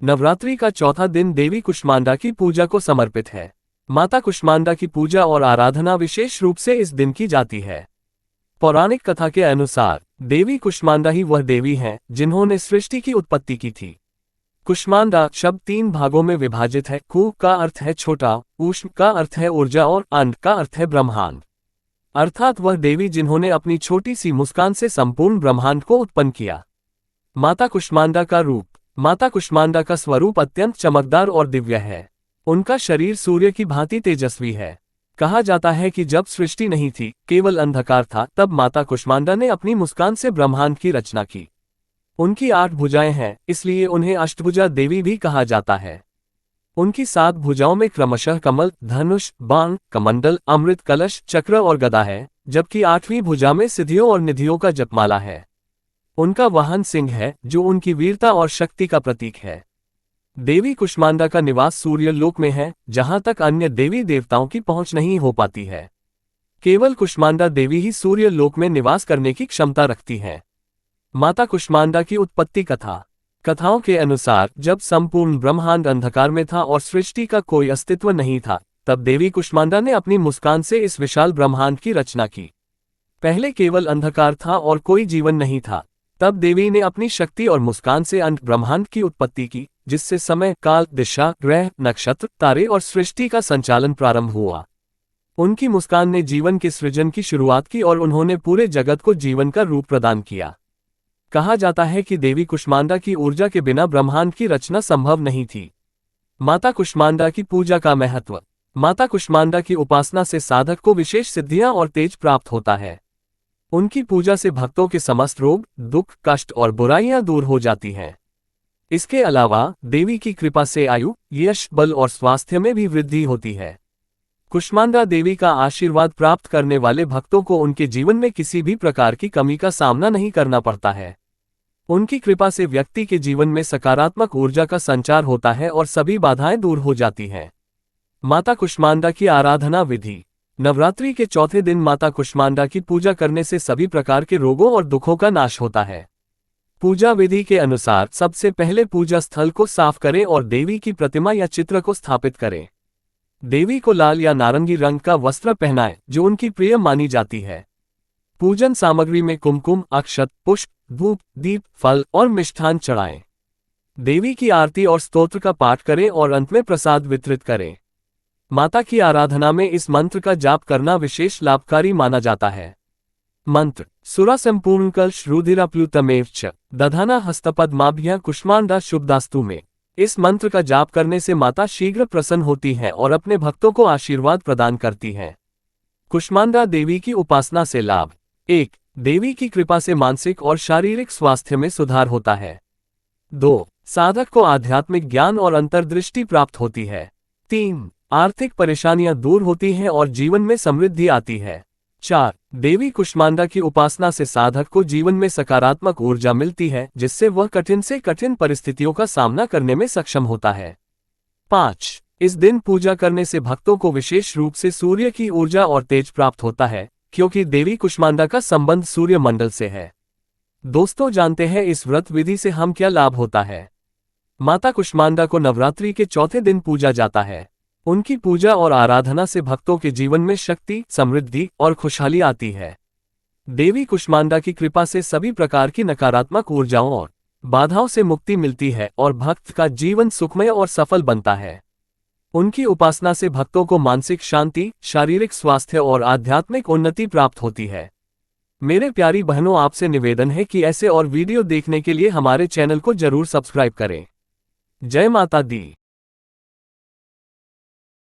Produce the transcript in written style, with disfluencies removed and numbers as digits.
नवरात्रि का चौथा दिन देवी कुष्मांडा की पूजा को समर्पित है। माता कुष्मांडा की पूजा और आराधना विशेष रूप से इस दिन की जाती है। पौराणिक कथा के अनुसार देवी कुष्मांडा ही वह देवी हैं जिन्होंने सृष्टि की उत्पत्ति की थी। कुष्मांडा शब्द 3 भागों में विभाजित है। कु का अर्थ है छोटा, ऊष्म का अर्थ है ऊर्जा और अंड का अर्थ है ब्रह्मांड। अर्थात वह देवी जिन्होंने अपनी छोटी सी मुस्कान से संपूर्ण ब्रह्मांड को उत्पन्न किया। माता कुष्मांडा का रूप। माता कुष्मांडा का स्वरूप अत्यंत चमकदार और दिव्य है। उनका शरीर सूर्य की भांति तेजस्वी है। कहा जाता है कि जब सृष्टि नहीं थी, केवल अंधकार था, तब माता कुष्मांडा ने अपनी मुस्कान से ब्रह्मांड की रचना की। उनकी 8 भुजाएं हैं, इसलिए उन्हें अष्टभुजा देवी भी कहा जाता है। उनकी 7 भुजाओं में क्रमशः कमल, धनुष, बाण, कमंडल, अमृत कलश, चक्र और गदा है, जबकि 8वीं भुजा में सिद्धियों और निधियों का जपमाला है। उनका वाहन सिंह है, जो उनकी वीरता और शक्ति का प्रतीक है। देवी कुष्मांडा का निवास सूर्य लोक में है, जहां तक अन्य देवी देवताओं की पहुंच नहीं हो पाती है। केवल कुष्मांडा देवी ही सूर्य लोक में निवास करने की क्षमता रखती है। माता कुष्मांडा की उत्पत्ति कथा। कथाओं के अनुसार जब संपूर्ण ब्रह्मांड अंधकार में था और सृष्टि का कोई अस्तित्व नहीं था, तब देवी कुष्मांडा ने अपनी मुस्कान से इस विशाल ब्रह्मांड की रचना की। पहले केवल अंधकार था और कोई जीवन नहीं था। तब देवी ने अपनी शक्ति और मुस्कान से अनंत ब्रह्मांड की उत्पत्ति की, जिससे समय, काल, दिशा, ग्रह, नक्षत्र, तारे और सृष्टि का संचालन प्रारंभ हुआ। उनकी मुस्कान ने जीवन के सृजन की शुरुआत की और उन्होंने पूरे जगत को जीवन का रूप प्रदान किया। कहा जाता है कि देवी कुष्मांडा की ऊर्जा के बिना ब्रह्मांड की रचना संभव नहीं थी। माता कुष्मांडा की पूजा का महत्व। माता कुष्मांडा की उपासना से साधक को विशेष सिद्धियां और तेज प्राप्त होता है। उनकी पूजा से भक्तों के समस्त रोग, दुख, कष्ट और बुराइयां दूर हो जाती हैं। इसके अलावा देवी की कृपा से आयु, यश, बल और स्वास्थ्य में भी वृद्धि होती है। कुष्मांडा देवी का आशीर्वाद प्राप्त करने वाले भक्तों को उनके जीवन में किसी भी प्रकार की कमी का सामना नहीं करना पड़ता है। उनकी कृपा से व्यक्ति के जीवन में सकारात्मक ऊर्जा का संचार होता है और सभी बाधाएं दूर हो जाती हैं। माता कुष्मांडा की आराधना विधि। नवरात्रि के चौथे दिन माता कुष्मांडा की पूजा करने से सभी प्रकार के रोगों और दुखों का नाश होता है। पूजा विधि के अनुसार सबसे पहले पूजा स्थल को साफ करें और देवी की प्रतिमा या चित्र को स्थापित करें। देवी को लाल या नारंगी रंग का वस्त्र पहनाएं, जो उनकी प्रिय मानी जाती है। पूजन सामग्री में कुमकुम, अक्षत, पुष्प, धूप, दीप, फल और मिष्ठान चढ़ाएं। देवी की आरती और स्तोत्र का पाठ करें और अंत में प्रसाद वितरित करें। माता की आराधना में इस मंत्र का जाप करना विशेष लाभकारी माना जाता है। मंत्र। सुरा संपूर्ण कलश रुधिराप्लुतमेव च दधाना हस्तपद्माभ्यः कुष्मांडा शुभदास्तु में। इस मंत्र का जाप करने से माता शीघ्र प्रसन्न होती है और अपने भक्तों को आशीर्वाद प्रदान करती है। कुष्मांडा देवी की उपासना से लाभ। 1. देवी की कृपा से मानसिक और शारीरिक स्वास्थ्य में सुधार होता है। 2. साधक को आध्यात्मिक ज्ञान और अंतर्दृष्टि प्राप्त होती है। 3. आर्थिक परेशानियां दूर होती हैं और जीवन में समृद्धि आती है। 4. देवी कुष्मांडा की उपासना से साधक को जीवन में सकारात्मक ऊर्जा मिलती है, जिससे वह कठिन से कठिन परिस्थितियों का सामना करने में सक्षम होता है। 5. इस दिन पूजा करने से भक्तों को विशेष रूप से सूर्य की ऊर्जा और तेज प्राप्त होता है, क्योंकि देवी कुष्मांडा का संबंध सूर्य मंडल से है। दोस्तों, जानते हैं इस व्रत विधि से हम क्या लाभ होता है। माता कुष्मांडा को नवरात्रि के चौथे दिन पूजा जाता है। उनकी पूजा और आराधना से भक्तों के जीवन में शक्ति, समृद्धि और खुशहाली आती है। देवी कुष्मांडा की कृपा से सभी प्रकार की नकारात्मक ऊर्जाओं और बाधाओं से मुक्ति मिलती है और भक्त का जीवन सुखमय और सफल बनता है। उनकी उपासना से भक्तों को मानसिक शांति, शारीरिक स्वास्थ्य और आध्यात्मिक उन्नति प्राप्त होती है। मेरे प्यारी बहनों, आपसे निवेदन है कि ऐसे और वीडियो देखने के लिए हमारे चैनल को जरूर सब्सक्राइब करें। जय माता दी।